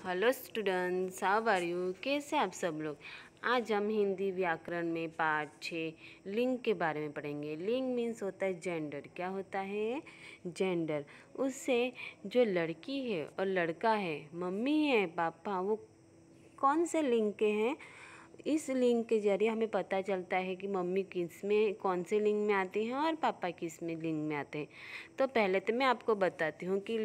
Hello students, how are you. कैसे आप सब लोग। आज हम हिंदी व्याकरण में पार्ट 6 लिंग के बारे में पढ़ेंगे। लिंग मीन्स होता है जेंडर। क्या होता है? जेंडर। उससे जो लड़की है और लड़का है, मम्मी है पापा, वो कौन से लिंग के हैं। इस लिंग के जरिए हमें पता चलता है कि मम्मी किस में कौन से लिंग में आती हैं और पापा किस में लिंग में आते हैं। तो पहले तो मैं आपको बताती हूँ कि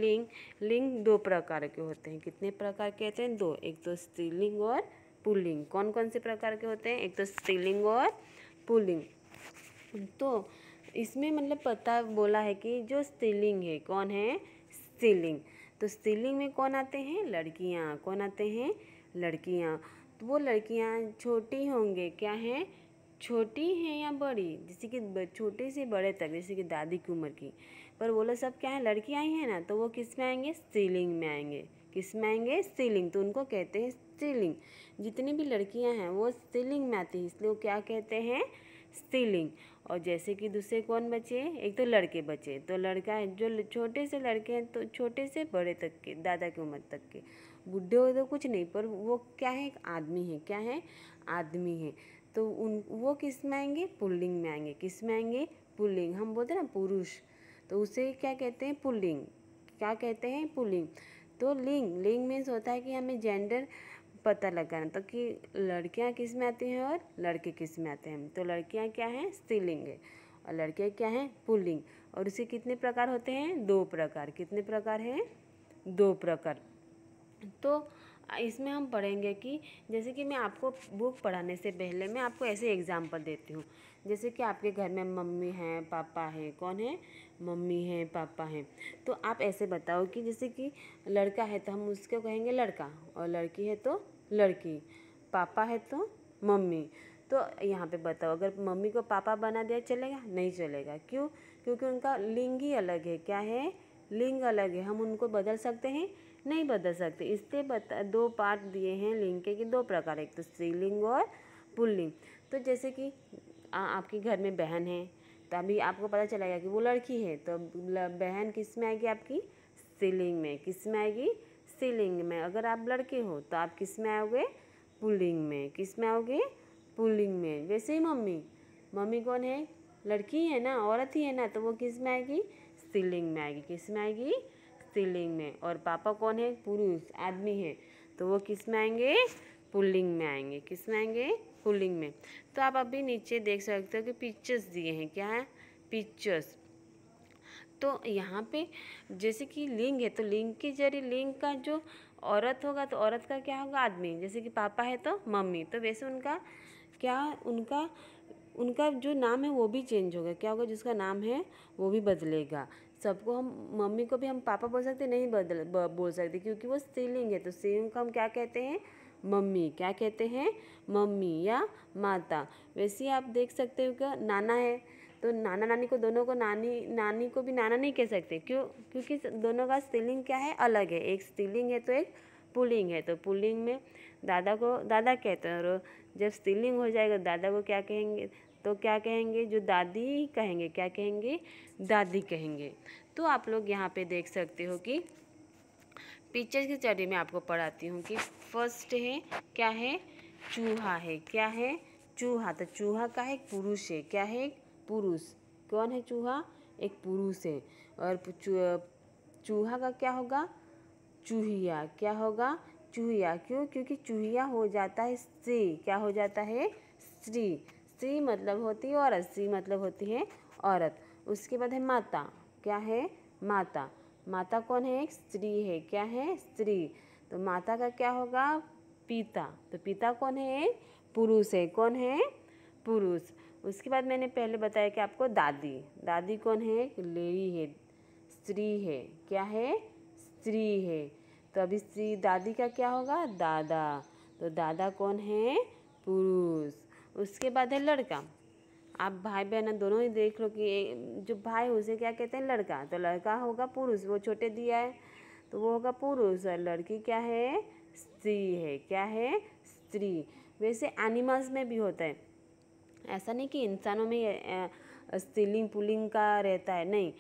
लिंग दो प्रकार के होते हैं। कितने प्रकार के होते हैं? दो। एक तो स्त्रीलिंग और पुल्लिंग। कौन कौन से प्रकार के होते हैं? एक तो स्त्रीलिंग और पुल्लिंग। तो इसमें मतलब पता बोला है कि जो स्त्रीलिंग है, कौन है? स्त्रीलिंग। तो स्त्रीलिंग में कौन आते हैं? लड़कियाँ। कौन आते हैं? लड़कियाँ। तो वो लड़कियाँ छोटी होंगे, क्या हैं? छोटी हैं या बड़ी? जैसे कि छोटे से बड़े तक, जैसे कि दादी की उम्र की। पर वो लोग सब क्या है? लड़कियाँ ही हैं ना, तो वो किस में आएंगे? स्त्रीलिंग में आएंगे। किस में आएंगे? स्त्रीलिंग। तो उनको कहते हैं स्त्रीलिंग। जितनी भी लड़कियाँ हैं वो स्त्रीलिंग में आती हैं, इसलिए वो क्या कहते हैं? स्त्रीलिंग। और जैसे कि दूसरे कौन बचे? एक तो लड़के बचे। तो लड़का है जो छोटे से लड़के हैं, तो छोटे से बड़े तक के, दादा की उम्र तक के। बुढ़े हो तो कुछ नहीं, पर वो क्या है? एक आदमी है। क्या है? आदमी है। तो वो किस में आएंगे? पुल्लिंग में आएंगे। किस में आएंगे? पुल्लिंग। हम बोलते हैं ना पुरुष, तो उसे क्या कहते हैं? पुल्लिंग। क्या कहते हैं? पुल्लिंग। तो लिंग मीन्स होता है कि हमें जेंडर पता लगाना, तो कि लड़कियां किस में आती हैं और लड़के किस में आते हैं। तो लड़कियां क्या हैं? स्त्रीलिंग है और लड़के क्या हैं? पुल्लिंग। और उसके कितने प्रकार होते हैं? दो प्रकार। कितने प्रकार हैं? दो प्रकार। तो इसमें हम पढ़ेंगे कि जैसे कि मैं आपको बुक पढ़ाने से पहले मैं आपको ऐसे एग्जाम्पल देती हूँ। जैसे कि आपके घर में मम्मी हैं, पापा हैं। कौन है? मम्मी हैं, पापा हैं। तो आप ऐसे बताओ कि जैसे कि लड़का है तो हम उसको कहेंगे लड़का, और लड़की है तो लड़की, पापा है तो मम्मी। तो यहाँ पे बताओ, अगर मम्मी को पापा बना दिया चलेगा? नहीं चलेगा। क्यों? क्योंकि उनका लिंग ही अलग है। क्या है? लिंग अलग है। हम उनको बदल सकते हैं? नहीं बदल सकते। इससे दो पार्ट दिए हैं लिंग के कि दो प्रकार, एक तो स्त्रीलिंग और पुल्लिंग। तो जैसे कि आपके घर में बहन है, तो अभी आपको पता चलेगा कि वो लड़की है, तो बहन किस में आएगी? आपकी स्त्रीलिंग में। किस में आएगी? स्त्रीलिंग में। अगर आप लड़के हो तो आप किस में आओगे? पुल्लिंग में। किस में आओगे? पुल्लिंग में। वैसे ही मम्मी कौन है? लड़की है ना, औरत ही है ना, तो वो किस में आएगी? स्त्रीलिंग में आएगी। किस में आएगी? स्त्रीलिंग में। और पापा कौन है? पुरुष, आदमी है, तो वो किस में आएंगे? पुल्लिंग में आएंगे। किस में आएंगे? पुल्लिंग में। तो आप अभी नीचे देख सकते हो कि पिक्चर्स दिए हैं। क्या है? पिक्चर्स। तो यहाँ पे जैसे कि लिंग है, तो लिंग के जरिए लिंग का जो औरत होगा तो औरत का क्या होगा? आदमी। जैसे कि पापा है तो मम्मी, तो वैसे उनका क्या, उनका उनका जो नाम है वो भी चेंज होगा। क्या होगा? जिसका नाम है वो भी बदलेगा। सबको हम, मम्मी को भी हम पापा बोल सकते, नहीं बोल सकते, क्योंकि वो स्त्रीलिंग है। तो स्त्रीलिंग को हम क्या कहते हैं? मम्मी। क्या कहते हैं? मम्मी या माता। वैसे ही आप देख सकते हो कि नाना है, तो नाना नानी को, दोनों को, नानी को भी नाना नहीं कह सकते। क्यों? क्योंकि दोनों का स्त्रीलिंग क्या है? अलग है। एक स्त्रीलिंग है तो एक पुल्लिंग है। तो पुल्लिंग में दादा को दादा कहते हैं, और जब स्त्रीलिंग हो जाएगा दादा को क्या कहेंगे? तो क्या कहेंगे? जो दादी कहेंगे। क्या कहेंगे? दादी कहेंगे। तो आप लोग यहाँ पे देख सकते हो कि पिक्चर की स्टडी में आपको पढ़ाती हूँ कि फर्स्ट है, क्या है? चूहा है। क्या है? चूहा। तो चूहा का है? एक पुरुष है। क्या है? एक पुरुष। कौन है चूहा? एक पुरुष है। और चूहा का क्या होगा? चूहिया। क्या होगा? चूहिया। क्यों? क्योंकि चूहिया हो जाता है स्त्री। क्या हो जाता है? स्त्री। स्त्री मतलब होती है औरत, स्त्री मतलब होती है औरत। उसके बाद है माता। क्या है? माता। माता कौन है? एक स्त्री है। क्या है? स्त्री। तो माता का क्या होगा? पिता। तो पिता कौन है? एक पुरुष है। कौन है? पुरुष। उसके बाद मैंने पहले बताया कि आपको दादी। दादी कौन है? एक लेडी है, स्त्री है। क्या है? स्त्री है। तो अभी स्त्री, दादी का क्या होगा? दादा। तो दादा कौन है? पुरुष। उसके बाद है लड़का। आप भाई बहन दोनों ही देख लो कि जो भाई है उसे क्या कहते हैं? लड़का। तो लड़का होगा पुरुष, वो छोटे दिया है तो वो होगा पुरुष। और लड़की क्या है? स्त्री है। क्या है? स्त्री। वैसे एनिमल्स में भी होता है, ऐसा नहीं कि इंसानों में स्त्रीलिंग पुल्लिंग का रहता है, नहीं।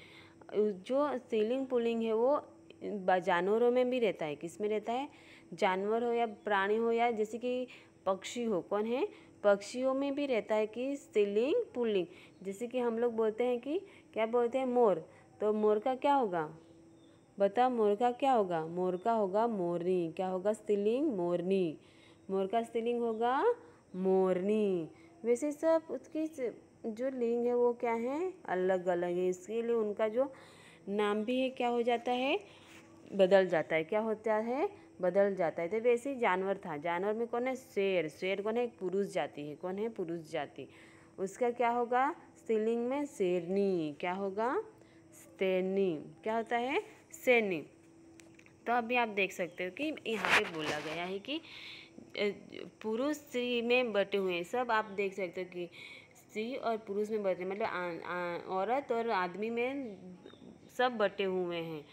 जो स्त्रीलिंग पुल्लिंग है वो जानवरों में भी रहता है। किस में रहता है? जानवर हो या प्राणी हो या जैसे कि पक्षी हो, कौन है? पक्षियों में भी रहता है कि स्त्रीलिंग पुल्लिंग। जैसे कि हम लोग बोलते हैं कि क्या बोलते हैं? मोर। तो मोर का क्या होगा? बता, मोर का क्या होगा? मोर का होगा मोरनी। क्या होगा? स्त्रीलिंग मोरनी। मोर का स्त्रीलिंग होगा मोरनी। वैसे सब उसकी जो लिंग है वो क्या है? अलग अलग है। इसके लिए उनका जो नाम भी है क्या हो जाता है? बदल जाता है। क्या होता है? बदल जाता है। तो वैसे ही जानवर था। जानवर में कौन है? शेर। शेर कौन है? एक पुरुष जाति है। कौन है? पुरुष जाति। उसका क्या होगा? स्त्रीलिंग में शेरनी। क्या होगा? शेरनी। क्या होता है? शेरनी। तो अभी आप देख सकते हो कि यहाँ पे बोला गया है कि पुरुष स्त्री में बटे हुए हैं। सब आप देख सकते हो कि स्त्री और पुरुष में बटे, मतलब औरत और आदमी में सब बटे हुए हैं।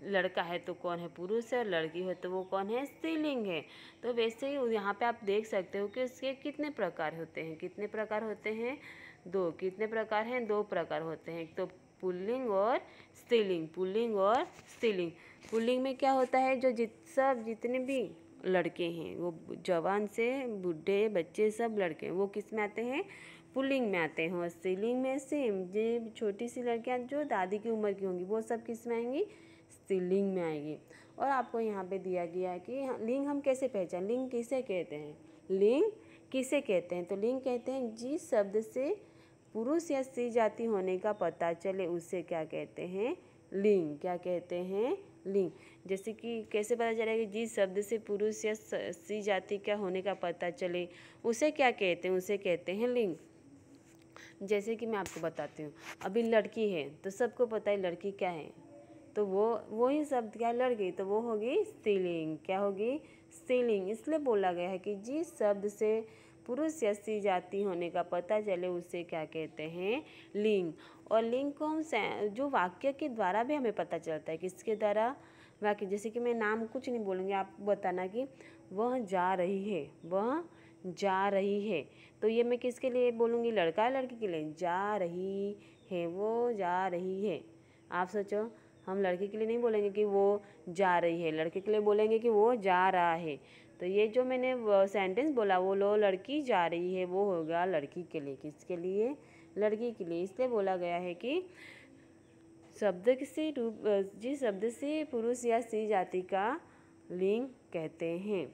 लड़का है तो कौन है? पुरुष है, और लड़की है तो वो कौन है? स्त्रीलिंग है। तो वैसे ही यहाँ पे आप देख सकते हो कि उसके कितने प्रकार होते हैं। कितने प्रकार होते हैं? 2। कितने प्रकार हैं? 2 प्रकार होते हैं। एक तो पुल्लिंग और स्त्रीलिंग। पुल्लिंग और स्त्रीलिंग। पुल्लिंग में क्या होता है? जो जितने भी लड़के हैं, वो जवान से बूढ़े बच्चे सब लड़के हैं, वो किस में आते हैं? पुल्लिंग में आते हैं। और स्त्रीलिंग में सेम, जो छोटी सी लड़कियां जो दादी की उम्र की होंगी वो सब किस में आएंगी? स्त्रीलिंग में आएगी। और आपको यहाँ पे दिया गया है कि लिंग हम कैसे पहचान, लिंग किसे कहते हैं? लिंग किसे कहते हैं? तो लिंग कहते हैं जिस शब्द से पुरुष या स्त्री जाति होने का पता चले उसे क्या कहते हैं? लिंग। क्या कहते हैं? लिंग। जैसे कि कैसे पता चलेगा? जिस शब्द से पुरुष या स्त्री जाति क्या होने का पता चले उसे क्या कहते हैं? उसे कहते हैं लिंग। जैसे कि मैं आपको बताती हूँ, अभी लड़की है तो सबको पता है लड़की क्या है, तो वो ही शब्द क्या है? लड़की, तो वो होगी स्त्रीलिंग। क्या होगी? स्त्रीलिंग। इसलिए बोला गया है कि जिस शब्द से पुरुष या स्त्री जाति होने का पता चले उसे क्या कहते हैं? लिंग। और लिंग को हम जो वाक्य के द्वारा भी हमें पता चलता है। किसके द्वारा? वाक्य। जैसे कि मैं नाम कुछ नहीं बोलूँगी, आप बताना कि वह जा रही है, वह जा रही है। तो ये मैं किसके लिए बोलूँगी? लड़का है लड़की के लिए? जा रही है, वो जा रही है। आप सोचो, हम लड़के के लिए नहीं बोलेंगे कि वो जा रही है, लड़के के लिए बोलेंगे कि वो जा रहा है। तो ये जो मैंने सेंटेंस बोला, वो लो लड़की जा रही है, वो होगा लड़की के लिए। किसके लिए? लड़की के लिए। इसलिए बोला गया है कि जिस शब्द से पुरुष या स्त्री जाति का लिंग कहते हैं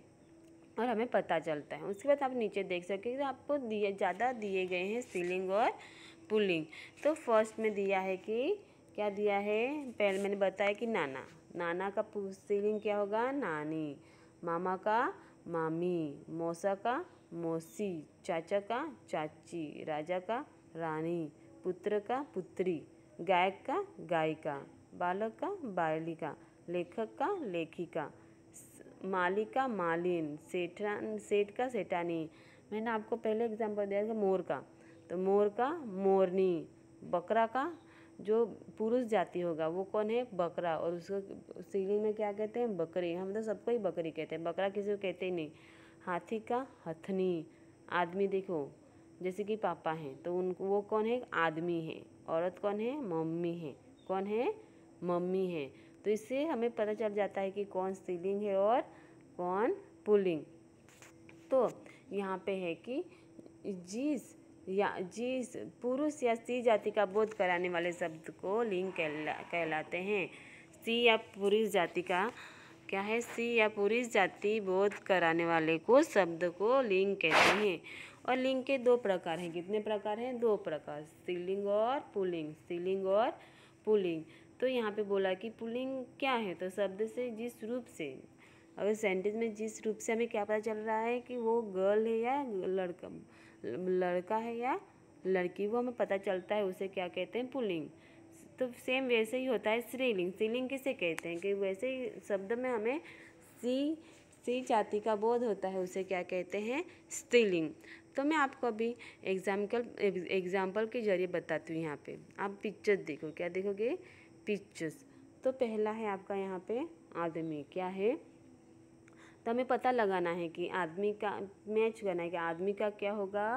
और हमें पता चलता है। उसके बाद आप नीचे देख सकते हैं कि आपको ज़्यादा दिए गए हैं स्त्रीलिंग और पुल्लिंग। तो फर्स्ट में दिया है कि क्या दिया है? पहले मैंने बताया कि नाना। नाना का स्त्रीलिंग क्या होगा? नानी। मामा का मामी। मौसा का मौसी। चाचा का चाची। राजा का रानी। पुत्र का पुत्री। गायक का गायिका। बालक का बालिका। लेखक का लेखिका। माली का मालिन। सेठ का सेठानी। मैंने आपको पहले एग्जाम्पल दिया था मोर का, तो मोर का मोरनी। बकरा का जो पुरुष जाति होगा वो कौन है? बकरा। और उसको स्त्रीलिंग में क्या कहते हैं? बकरी। हम तो सबको ही बकरी कहते हैं, बकरा किसी को कहते ही नहीं। हाथी का हथनी। आदमी देखो, जैसे कि पापा हैं तो वो कौन है? आदमी है। औरत कौन है? मम्मी है। कौन है? मम्मी है। तो इससे हमें पता चल जाता है कि कौन स्त्रीलिंग है और कौन पुल्लिंग। तो यहाँ पे है कि जिस पुरुष या स्त्री जाति का बोध कराने वाले शब्द को लिंग कहलाते हैं। स्त्री या पुरुष जाति का क्या है? स्त्री या पुरुष जाति बोध कराने वाले को शब्द को लिंग कहते हैं। और लिंग के 2 प्रकार हैं। कितने प्रकार हैं? 2 प्रकार, स्त्रीलिंग और पुल्लिंग। स्त्रीलिंग और पुल्लिंग। तो यहाँ पे बोला कि पुल्लिंग क्या है? तो शब्द से जिस रूप से, अगर सेंटेंस में जिस रूप से हमें क्या पता चल रहा है कि वो गर्ल है या लड़का है या लड़की, वो हमें पता चलता है, उसे क्या कहते हैं? पुल्लिंग। तो सेम वैसे ही होता है स्त्रीलिंग। स्त्रीलिंग किसे कहते हैं? कि वैसे ही शब्द में हमें स्त्री जाति का बोध होता है, उसे क्या कहते हैं? स्त्रीलिंग। तो मैं आपको अभी एग्जाम्पल के जरिए बताती हूँ। यहाँ पे आप पिक्चर देखो। क्या देखोगे? पिक्चर्स। तो पहला है आपका यहाँ पे आदमी। क्या है? तो हमें पता लगाना है कि आदमी का मैच करना है कि आदमी का क्या होगा?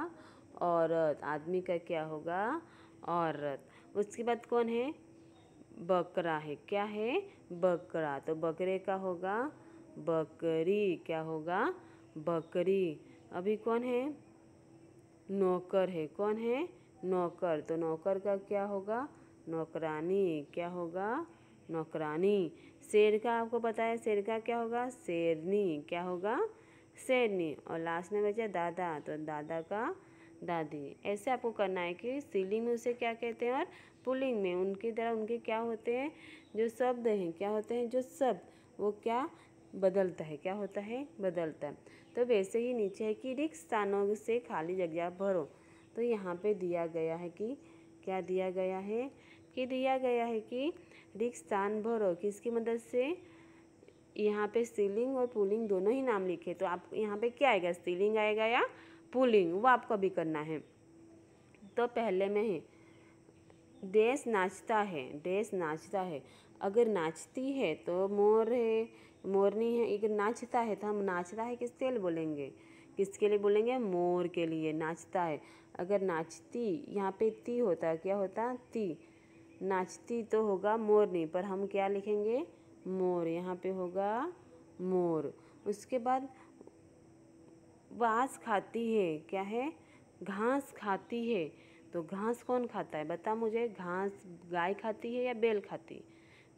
औरत। आदमी का क्या होगा? औरत। उसके बाद कौन है? बकरा है, क्या है? बकरा। तो बकरे का होगा बकरी, क्या होगा? बकरी। अभी कौन है? नौकर है, कौन है? नौकर। तो नौकर का क्या होगा? नौकरानी, क्या होगा? नौकरानी। शेर का आपको पता है, शेर का क्या होगा? शेरनी, क्या होगा? शेरनी। और लास्ट में बचा दादा, तो दादा का दादी। ऐसे आपको करना है कि स्त्रीलिंग में उसे क्या कहते हैं और पुल्लिंग में उनकी तरह उनके क्या होते हैं, जो शब्द हैं, क्या होते हैं जो शब्द, वो क्या बदलता है, क्या होता है? बदलता है। तो वैसे ही नीचे है कि रिक्त स्थानों से खाली जगह भरो। तो यहाँ पे दिया गया है कि क्या दिया गया है? कि दिया गया है कि रिक्त स्थान भरो, किसकी मदद से? यहाँ पे स्त्रीलिंग और पुल्लिंग दोनों ही नाम लिखे, तो आप यहाँ पे क्या आएगा? स्त्रीलिंग आएगा या पुल्लिंग, वो आपको अभी करना है। तो पहले में है देश नाचता है, देश नाचता है। अगर नाचती है तो मोर है, मोरनी है। अगर नाचता है तो हम नाचता है किसके लिए बोलेंगे? किसके लिए बोलेंगे? मोर के लिए। नाचता है। अगर नाचती, यहाँ पे ती होता है, क्या होता? ती। नाचती तो होगा मोरनी, पर हम क्या लिखेंगे? मोर। यहाँ पे होगा मोर। उसके बाद घास खाती है, क्या है? घास खाती है। तो घास कौन खाता है? बता मुझे। घास गाय खाती है या बैल खाती?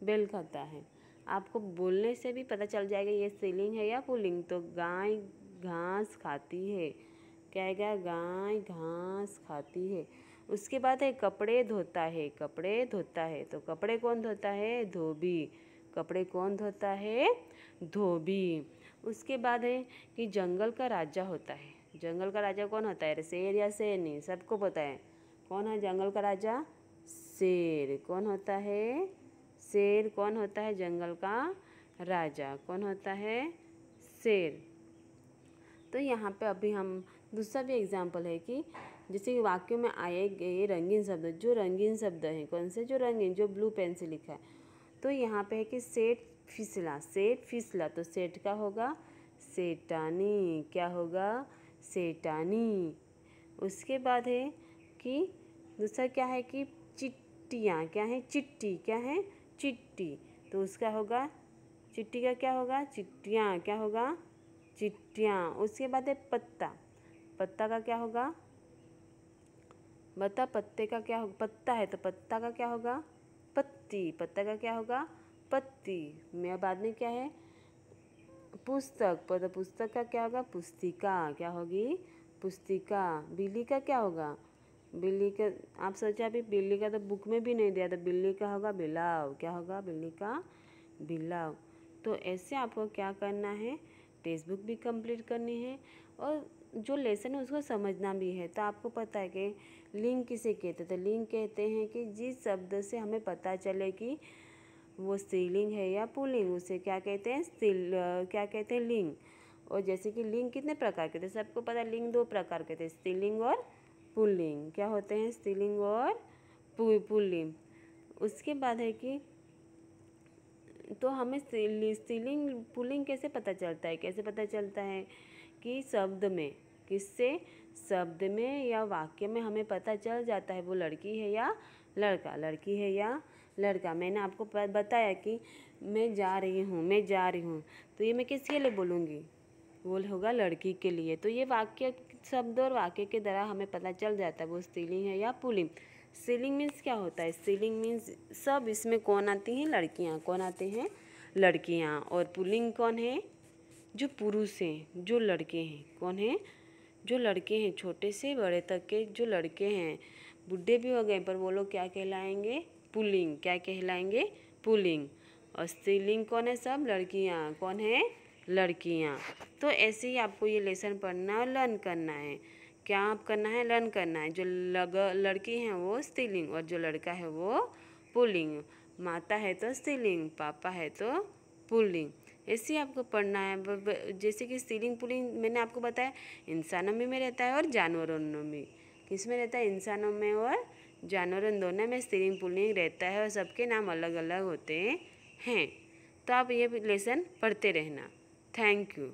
बैल खाता है। आपको बोलने से भी पता चल जाएगा ये स्त्रीलिंग है या पुल्लिंग। तो गाय घास खाती है, क्या आएगा? गाय घास खाती है। उसके बाद है कपड़े धोता है, कपड़े धोता है। तो कपड़े कौन धोता है? धोबी। कपड़े कौन धोता है? धोबी। उसके बाद है कि जंगल का राजा होता है। जंगल का राजा कौन होता है? शेर या शेरनी? सबको पता है कौन है जंगल का राजा? शेर। कौन होता है? शेर। कौन होता है जंगल का राजा? कौन होता है? शेर। तो यहाँ पे अभी हम दूसरा भी एग्जाम्पल है कि जैसे कि वाक्यों में आए गए रंगीन शब्द, जो रंगीन शब्द हैं कौन से? जो रंगीन, जो ब्लू पेन से लिखा है। तो यहाँ पे है कि सेठ फिसला, सेठ फिसला। तो सेठ का होगा सेठानी, क्या होगा? सेठानी। उसके बाद है कि दूसरा क्या है कि चिट्टियाँ, क्या है? चिट्टी, क्या है? चिट्टी। तो उसका होगा चिट्टी का क्या होगा? चिट्टियाँ, क्या होगा? चिट्टियाँ। उसके बाद है पत्ता, पत्ता का क्या होगा? बता, पत्ते का क्या होगा? पत्ता है तो पत्ता का क्या होगा? पत्ती। पत्ता का क्या होगा? पत्ती। मैं बाद में क्या है? पुस्तक, पर पुस्तक का क्या होगा? पुस्तिका, क्या होगी? पुस्तिका। बिल्ली का क्या होगा? बिल्ली का, आप सोचा अभी बिल्ली का तो बुक में भी नहीं दिया, तो बिल्ली का होगा बिलाव, क्या होगा? बिल्ली का बिलाव। तो ऐसे आपको क्या करना है? टेक्स्ट बुक भी कंप्लीट करनी है और जो लेसन है उसको समझना भी है। तो आपको पता है कि लिंक किसे कहते हैं? तो लिंक कहते हैं कि जिस शब्द से हमें पता चले कि वो स्त्रीलिंग है या पुल्लिंग, उसे क्या कहते हैं? क्या कहते हैं? लिंग। और जैसे कि लिंग कितने प्रकार के थे? सबको पता है लिंग दो प्रकार के थे, स्त्रीलिंग और पुल्लिंग। क्या होते हैं? स्त्रीलिंग और पुल्लिंग। उसके बाद है कि तो हमें स्त्रीलिंग पुल्लिंग कैसे पता चलता है? कैसे पता चलता है? कि शब्द में, किससे? शब्द में या वाक्य में हमें पता चल जाता है वो लड़की है या लड़का, लड़की है या लड़का। मैंने आपको बताया कि मैं जा रही हूँ, मैं जा रही हूँ, तो ये मैं किसके लिए बोलूँगी? वो होगा लड़की के लिए। तो ये वाक्य, शब्द और वाक्य के द्वारा हमें पता चल जाता है वो स्त्रीलिंग है या पुल्लिंग। स्त्रीलिंग मीन्स क्या होता है? स्त्रीलिंग मीन्स सब इसमें कौन आती हैं? लड़कियाँ। कौन आते हैं? लड़कियाँ। और पुल्लिंग कौन है? जो पुरुष हैं, जो लड़के हैं। कौन है? जो लड़के हैं, छोटे से बड़े तक के जो लड़के हैं, बूढ़े भी हो गए पर वो लोग क्या कहलाएंगे? पुल्लिंग। क्या कहलाएंगे? पुल्लिंग। और स्त्रीलिंग कौन है? सब लड़कियाँ। कौन है? लड़कियाँ। तो ऐसे ही आपको ये लेसन पढ़ना और लर्न करना है। क्या आप करना है? लर्न करना है। जो लड़की हैं वो स्त्रीलिंग और जो लड़का है वो पुल्लिंग। माता है तो स्त्रीलिंग, पापा है तो पुल्लिंग। ऐसे ही आपको पढ़ना है। जैसे कि स्त्रीलिंग पुल्लिंग मैंने आपको बताया इंसानों में रहता है और जानवरों में। किस में रहता है? इंसानों में और जानवरों दोनों में स्त्रीलिंग पुल्लिंग रहता है और सबके नाम अलग अलग होते हैं। तो आप ये लेसन पढ़ते रहना। Thank you.